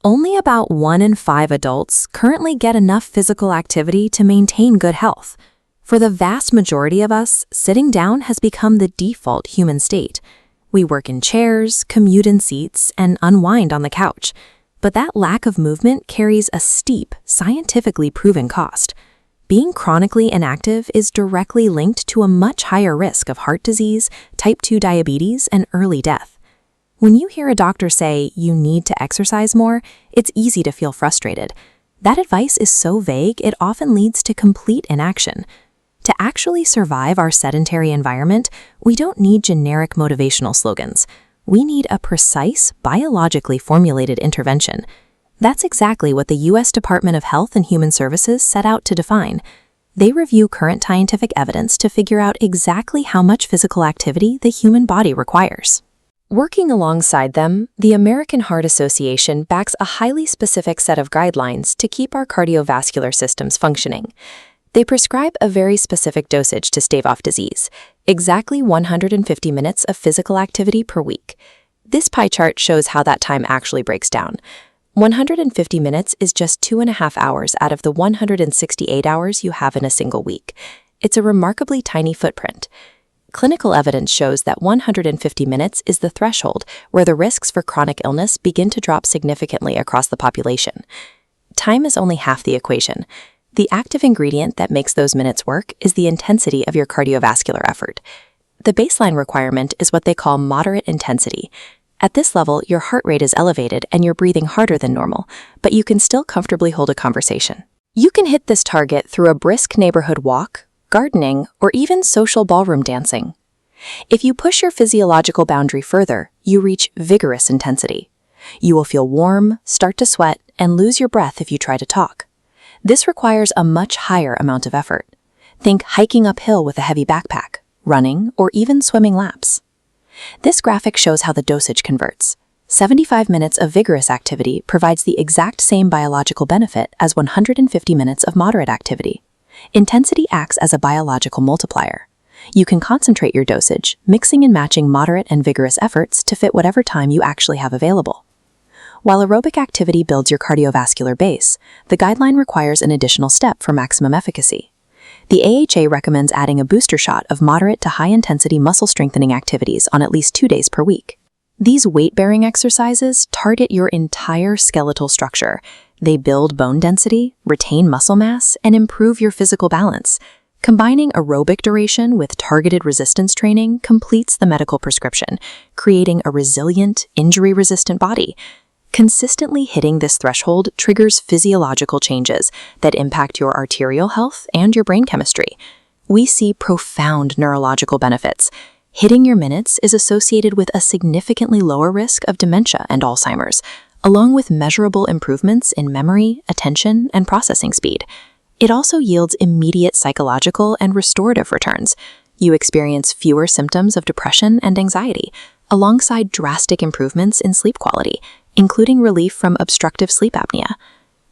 Only about 1 in 5 adults currently get enough physical activity to maintain good health. For the vast majority of us, sitting down has become the default human state. We work in chairs, commute in seats, and unwind on the couch. But that lack of movement carries a steep, scientifically proven cost. Being chronically inactive is directly linked to a much higher risk of heart disease, type 2 diabetes, and early death. When you hear a doctor say you need to exercise more, it's easy to feel frustrated. That advice is so vague, it often leads to complete inaction. To actually survive our sedentary environment, we don't need generic motivational slogans. We need a precise, biologically formulated intervention. That's exactly what the U.S. Department of Health and Human Services set out to define. They review current scientific evidence to figure out exactly how much physical activity the human body requires. Working alongside them, the American Heart Association backs a highly specific set of guidelines to keep our cardiovascular systems functioning. They prescribe a very specific dosage to stave off disease, exactly 150 minutes of physical activity per week. This pie chart shows how that time actually breaks down. 150 minutes is just 2.5 hours out of the 168 hours you have in a single week. It's a remarkably tiny footprint. Clinical evidence shows that 150 minutes is the threshold where the risks for chronic illness begin to drop significantly across the population. Time is only half the equation. The active ingredient that makes those minutes work is the intensity of your cardiovascular effort. The baseline requirement is what they call moderate intensity. At this level, your heart rate is elevated and you're breathing harder than normal, but you can still comfortably hold a conversation. You can hit this target through a brisk neighborhood walk, gardening, or even social ballroom dancing. If you push your physiological boundary further, you reach vigorous intensity. You will feel warm, start to sweat, and lose your breath if you try to talk. This requires a much higher amount of effort. Think hiking uphill with a heavy backpack, running, or even swimming laps. This graphic shows how the dosage converts. 75 minutes of vigorous activity provides the exact same biological benefit as 150 minutes of moderate activity. Intensity acts as a biological multiplier. You can concentrate your dosage, mixing and matching moderate and vigorous efforts to fit whatever time you actually have available. While aerobic activity builds your cardiovascular base, the guideline requires an additional step for maximum efficacy. The AHA recommends adding a booster shot of moderate to high-intensity muscle strengthening activities on at least 2 days per week. These weight-bearing exercises target your entire skeletal structure. They build bone density, retain muscle mass, and improve your physical balance. Combining aerobic duration with targeted resistance training completes the medical prescription, creating a resilient, injury-resistant body. Consistently hitting this threshold triggers physiological changes that impact your arterial health and your brain chemistry. We see profound neurological benefits. Hitting your minutes is associated with a significantly lower risk of dementia and Alzheimer's, along with measurable improvements in memory, attention, and processing speed. It also yields immediate psychological and restorative returns. You experience fewer symptoms of depression and anxiety, alongside drastic improvements in sleep quality, including relief from obstructive sleep apnea.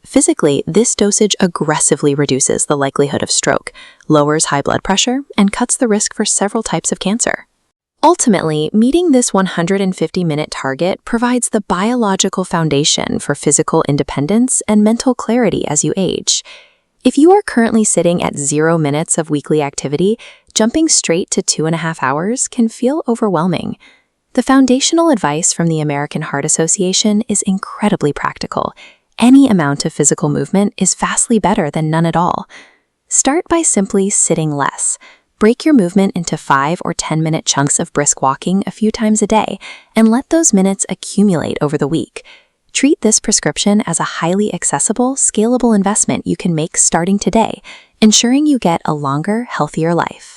Physically, this dosage aggressively reduces the likelihood of stroke, lowers high blood pressure, and cuts the risk for several types of cancer. Ultimately, meeting this 150-minute target provides the biological foundation for physical independence and mental clarity as you age. If you are currently sitting at 0 minutes of weekly activity, jumping straight to 2.5 hours can feel overwhelming. The foundational advice from the American Heart Association is incredibly practical. Any amount of physical movement is vastly better than none at all. Start by simply sitting less. Break your movement into 5 or 10-minute chunks of brisk walking a few times a day, and let those minutes accumulate over the week. Treat this prescription as a highly accessible, scalable investment you can make starting today, ensuring you get a longer, healthier life.